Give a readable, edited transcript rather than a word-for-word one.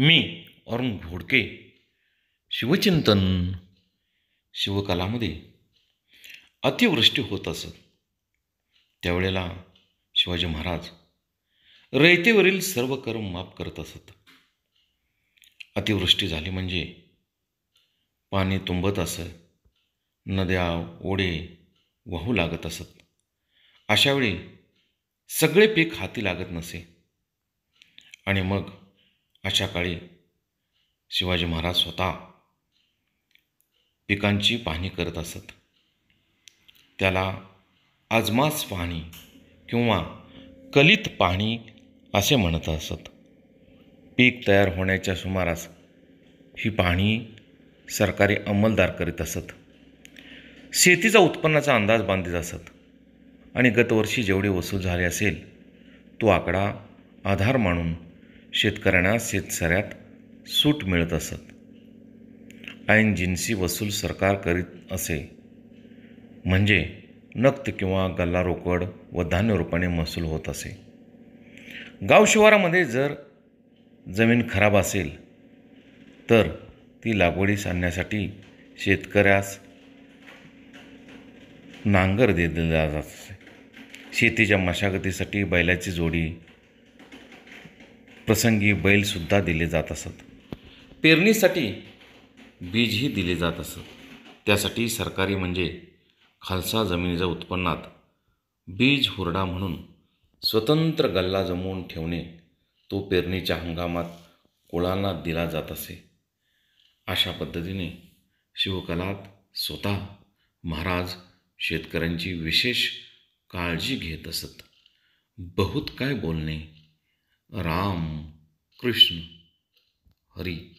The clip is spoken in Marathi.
मी अरुण घोडके. शिवचिंतन. शिवकालामध्ये अतिवृष्टी होत असत. त्यावेळेला शिवाजी महाराज रयतेवरील सर्व कर माफ करत असत. अतिवृष्टी झाली म्हणजे पाणी तुंबत असत, नद्या ओढे वाहू लागत असत. अशावेळी सगळे पीक हाती लागत नसे आणि मग अशा काळी शिवाजी महाराज स्वतः पिकांची पाहणी करत असत. त्याला आजमास पाहणी किंवा कलित पाहणी असे म्हणत असत. पीक तयार होण्याच्या सुमारास ही पाहणी सरकारी अंमलदार करीत असत. शेतीचा उत्पन्नाचा अंदाज बांधित असत आणि गतवर्षी जेवढे वसूल झाले असेल तो आकडा आधार मानून शेतकऱ्यांना शेतसाऱ्यात सूट मिळत असत. ऐन जिन्सी वसूल सरकार करीत असे, म्हणजे नक्त किंवा गल्ला रोकड व धान्य रूपाने महसूल होत असे. गाव शिवारामध्ये जर जमीन खराब असेल तर ती लागवडीस आणण्यासाठी शेतकऱ्यास नांगर दिले जात असे. शेतीच्या मशागतीसाठी बैलाची जोडी, प्रसंगी बैलसुद्धा दिले जात असत. पेरणीसाठी बीजही दिले जात असत. त्यासाठी सरकारी म्हणजे खालसा जमिनीच्या उत्पन्नात बीज हुरडा म्हणून स्वतंत्र गल्ला जमवून ठेवणे, तो पेरणीच्या हंगामात कुळांना दिला जात असे. अशा पद्धतीने शिवकालात स्वतः महाराज शेतकऱ्यांची विशेष काळजी घेत असत. बहुत काय बोलणे. राम कृष्ण हरी.